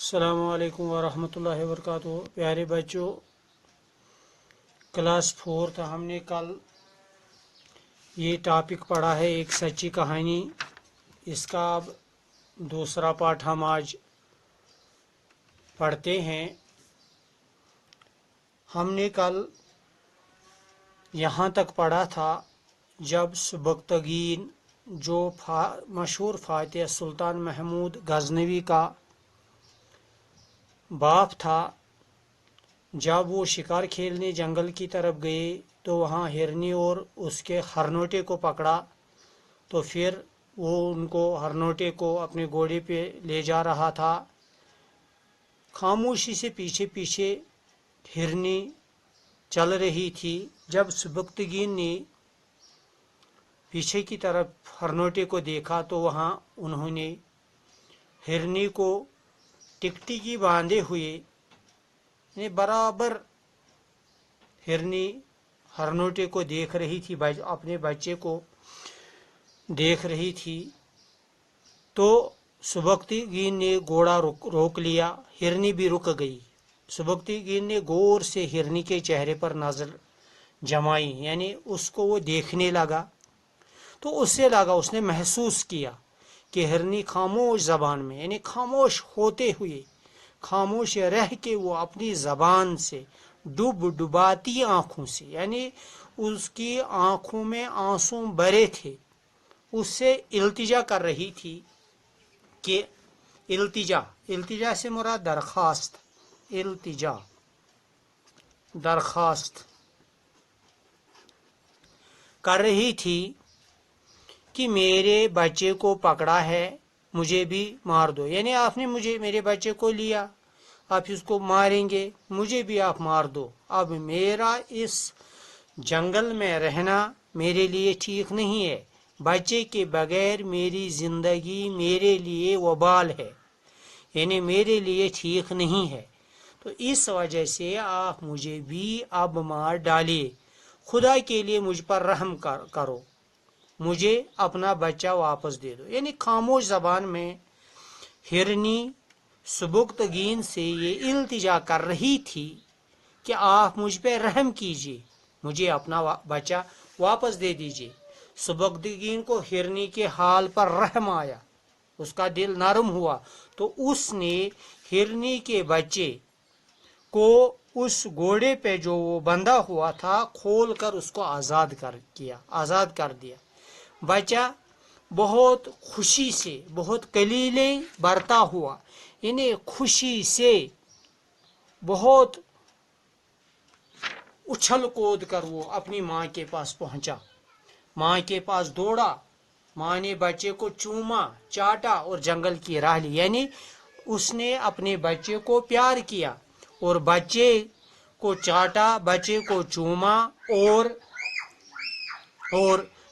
अस्सलाम वालेकुम वरहमतुल्लाहि वबरकातुहू। प्यारे बच्चों, क्लास 4 हमने कल ये टॉपिक पढ़ा है, एक सच्ची कहानी। इसका अब दूसरा पार्ट हम आज पढ़ते हैं। हमने कल यहाँ तक पढ़ा था जब सुबक्तगीन, जो मशहूर फातिह सुल्तान महमूद गजनवी का बाप था, जब वो शिकार खेलने जंगल की तरफ गए तो वहाँ हिरनी और उसके हरनोटे को पकड़ा। तो फिर वो उनको हरनोटे को अपने घोड़े पे ले जा रहा था। खामोशी से पीछे पीछे हिरनी चल रही थी। जब सुबक्तगीन ने पीछे की तरफ हरनोटे को देखा तो वहाँ उन्होंने हिरनी को टिकटिकी बांधे हुए बराबर हिरनी हरनोटे को देख रही थी, अपने बच्चे को देख रही थी। तो सुबक्तगीन ने घोड़ा रोक लिया, हिरनी भी रुक गई। सुबक्तगीन ने गौर से हिरनी के चेहरे पर नजर जमाई, यानी उसको वो देखने लगा। तो उसने महसूस किया कि हिरनी खामोश जबान में, यानी खामोश होते हुए, खामोश रह के वो अपनी जबान से डुबाती आंखों से, यानी उसकी आंखों में आंसू भरे थे, उससे इल्तिजा कर रही थी कि इल्तिजा से मुराद दरखास्त, दरखास्त कर रही थी कि मेरे बच्चे को पकड़ा है, मुझे भी मार दो। यानी आपने मेरे बच्चे को लिया, आप इसको मारेंगे, मुझे भी आप मार दो। अब मेरा इस जंगल में रहना मेरे लिए ठीक नहीं है। बच्चे के बगैर मेरी जिंदगी मेरे लिए वबाल है, यानी मेरे लिए ठीक नहीं है। तो इस वजह से आप मुझे भी अब मार डालिए। खुदा के लिए मुझ पर रहम करो, मुझे अपना बच्चा वापस दे दो। यानी खामोश जबान में हिरनी सुबक्तगीन से ये इल्तिजा कर रही थी कि आप मुझ पे रहम कीजिए, मुझे अपना बच्चा वापस दे दीजिए। सुबक्तगीन को हिरनी के हाल पर रहम आया, उसका दिल नरम हुआ। तो उसने हिरनी के बच्चे को उस घोड़े पे जो वो बंधा हुआ था खोल कर उसको आज़ाद कर दिया। बच्चा बहुत खुशी से, बहुत कलीलें बरता हुआ, इन्हें खुशी से बहुत उछल कूद कर वो अपनी माँ के पास पहुंचा, माँ के पास दौड़ा। माँ ने बच्चे को चूमा, चाटा और जंगल की राह ली। यानी उसने अपने बच्चे को प्यार किया और बच्चे को चाटा, बच्चे को चूमा और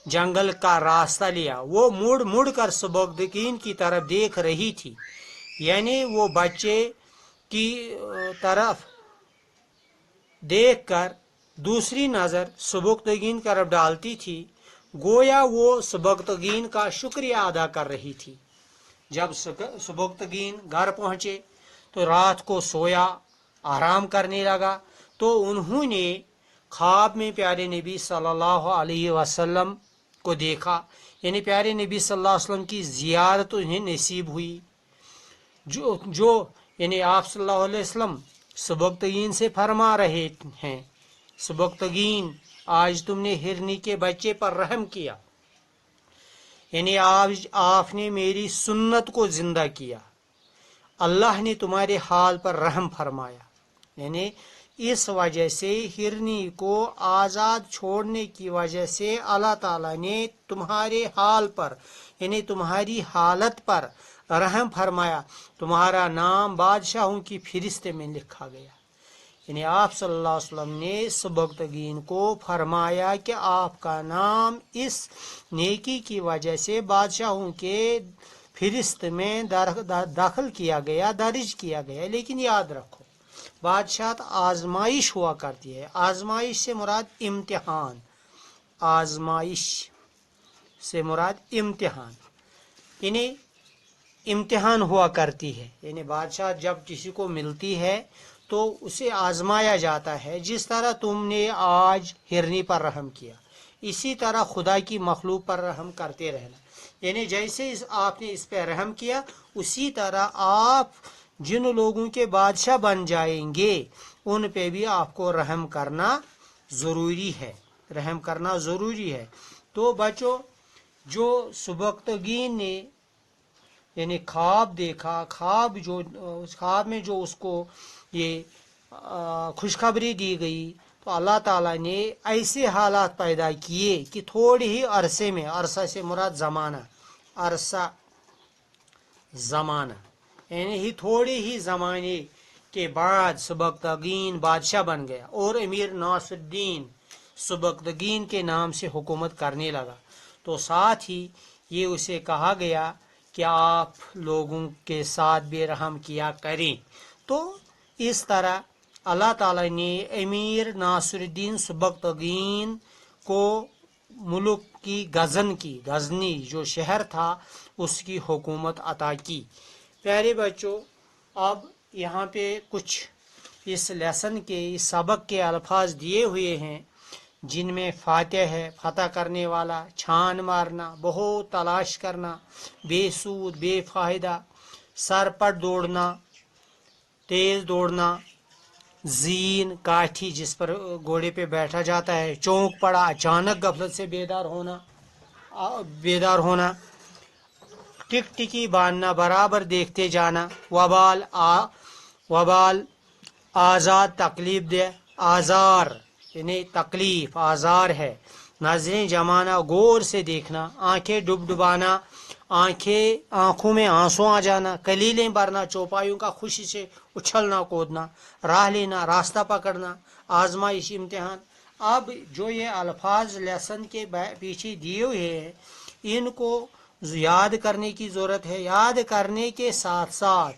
जंगल का रास्ता लिया। वो मुड़ मुड़ कर सुबक्तगीन की तरफ देख रही थी, यानी वो बच्चे की तरफ देखकर दूसरी नजर सुबक्तगीन की तरफ डालती थी, गोया वो सुबक्तगीन का शुक्रिया अदा कर रही थी। जब सुबक्तगीन घर पहुंचे तो रात को सोया, आराम करने लगा। तो उन्होंने ख्वाब में प्यारे नबी सल्लल्लाहु अलैहि वसल्लम को देखा, यानी प्यारे नबी सल्लल्लाहु अलैहि वसल्लम की जियारत उन्हें नसीब हुई। जो यानी आप सल्लल्लाहु अलैहि वसल्लम सुबक्तगीन से फरमा रहे हैं, सुबक्तगीन आज तुमने हिरनी के बच्चे पर रहम किया, यानी आज आपने मेरी सुन्नत को जिंदा किया, अल्लाह ने तुम्हारे हाल पर रहम फरमाया। यानी इस वजह से हिरनी को आज़ाद छोड़ने की वजह से अल्लाह ताला ने तुम्हारे हाल पर, यानी तुम्हारी हालत पर रहम फरमाया। तुम्हारा नाम बादशाहों की फिरिश्ते में लिखा गया। यानी आप सल्लल्लाहु अलैहि वसल्लम ने सुबक्तगीन को फरमाया कि आपका नाम इस नेकी की वजह से बादशाहों के फिरिस्त में दाखिल किया गया, दर्ज किया गया। लेकिन याद रखो, बादशाह आजमाइश हुआ करती है। आजमाइश से मुराद इम्तिहान, आजमाइश से मुराद इम्तिहान। इन्हें इम्तिहान हुआ करती है, यानी बादशाह जब किसी को मिलती है तो उसे आजमाया जाता है। जिस तरह तुमने आज हिरनी पर रहम किया, इसी तरह खुदा की मखलूक पर रहम करते रहना। यानी जैसे आपने इस पर रहम किया, उसी तरह आप जिन लोगों के बादशाह बन जाएंगे उन पे भी आपको रहम करना ज़रूरी है, रहम करना ज़रूरी है। तो बच्चों, जो सुबक्तगीन ने यानी ख्वाब देखा, ख्वाब जो उस ख्वाब में जो उसको ये खुशखबरी दी गई, तो अल्लाह ताला ने ऐसे हालात पैदा किए कि थोड़े ही अरसे में, अरसा से मुराद ज़माना, अरसा ज़माना यानी ही थोड़े ही ज़माने के बाद सुबक्तगीन बादशाह बन गया और अमीर नासरुद्दीन सुबक्तगीन के नाम से हुकूमत करने लगा। तो साथ ही ये उसे कहा गया कि आप लोगों के साथ भी रहम किया करें। तो इस तरह अल्लाह ताला ने अमीर नासरुद्दीन सुबक्तगीन को मुल्क की गजनी जो शहर था उसकी हुकूमत अता की। प्यारे बच्चों, अब यहाँ पे कुछ इस लेसन के, इस सबक के अल्फाज दिए हुए हैं जिनमें फातह है, फतह करने वाला, छान मारना, बहुत तलाश करना, बेसूद बेफायदा, सर पर दौड़ना, तेज दौड़ना, जीन काठी जिस पर घोड़े पे बैठा जाता है, चौंक पड़ा, अचानक गफलत से बेदार होना, टिक टिकी बांधना, बराबर देखते जाना, वबाल आज़ाद तकलीफ दे, आज़ार यानी तकलीफ, आज़ार है, नजरें जमाना, गौर से देखना, आंखें डुबडुबाना, आंखों में आंसू आ जाना, कलीलें भरना, चौपाइयों का खुशी से उछलना कूदना, राह लेना, रास्ता पकड़ना, आजमाइश, इम्तिहान। अब जो ये अल्फाज लेसन के पीछे दिए हुए हैं, इनको याद करने की ज़रूरत है। याद करने के साथ साथ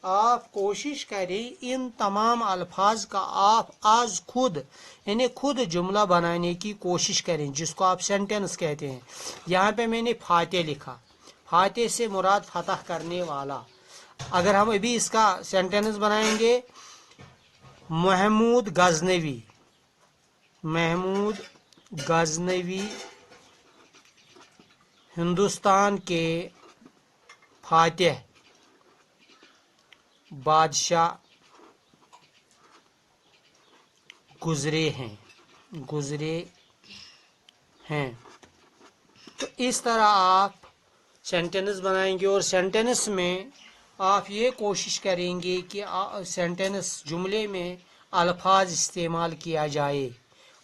आप कोशिश करें इन तमाम अल्फाज का आप आज खुद जुमला बनाने की कोशिश करें, जिसको आप सेंटेंस कहते हैं। यहाँ पे मैंने फातह लिखा, फातह से मुराद फतह करने वाला। अगर हम अभी इसका सेंटेंस बनाएंगे, महमूद गजनवी हिंदुस्तान के फातह बादशाह गुजरे हैं। तो इस तरह आप सेंटेंस बनाएंगे और सेंटेंस में आप ये कोशिश करेंगे कि सेंटेंस जुमले में अल्फाज इस्तेमाल किया जाए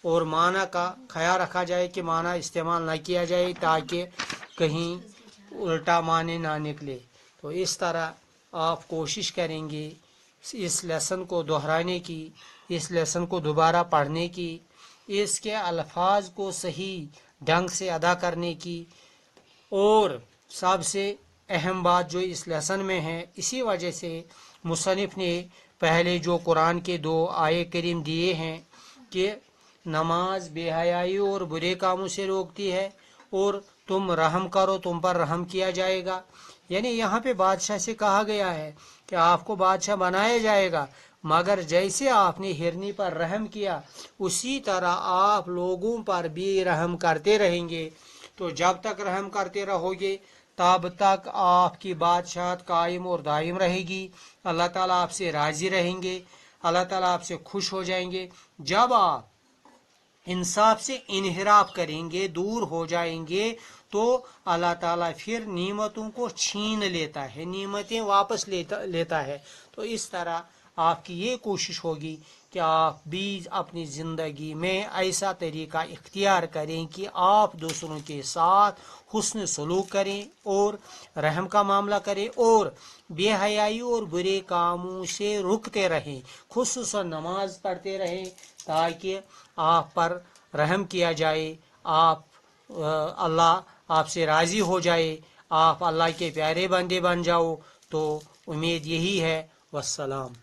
और माना का ख्याल रखा जाए कि माना इस्तेमाल न किया जाए ताकि कहीं उल्टा माने ना निकले। तो इस तरह आप कोशिश करेंगे इस लेसन को दोहराने की, इस लेसन को दोबारा पढ़ने की, इसके अल्फाज को सही ढंग से अदा करने की। और सबसे अहम बात जो इस लेसन में है, इसी वजह से मुसन्निफ ने पहले जो कुरान के 2 आये करीम दिए हैं कि नमाज बेहयाई और बुरे कामों से रोकती है और तुम रहम करो, तुम पर रहम किया जाएगा। यानी यहाँ पे बादशाह से कहा गया है कि आपको बादशाह बनाया जाएगा, मगर जैसे आपने हिरनी पर रहम किया उसी तरह आप लोगों पर भी रहम करते रहेंगे। तो जब तक रहम करते रहोगे तब तक आपकी बादशाहत कायम और दायम रहेगी। अल्लाह ताला आपसे राजी रहेंगे, अल्लाह ताला आपसे खुश हो जाएंगे। जब आप इंसाफ से इनहिराफ करेंगे, दूर हो जाएंगे, तो अल्लाह ताला फिर नेमतों को छीन लेता है, नेमतें वापस लेता है। तो इस तरह आपकी ये कोशिश होगी कि आप भी अपनी ज़िंदगी में ऐसा तरीका इख्तियार करें कि आप दूसरों के साथ हुस्न सलूक करें और रहम का मामला करें और बेहयाई और बुरे कामों से रुकते रहें, खुसूसन नमाज पढ़ते रहें ताकि आप पर रहम किया जाए, अल्लाह आपसे राज़ी हो जाए, आप अल्लाह के प्यारे बंदे बन जाओ। तो उम्मीद यही है। वस्सलाम।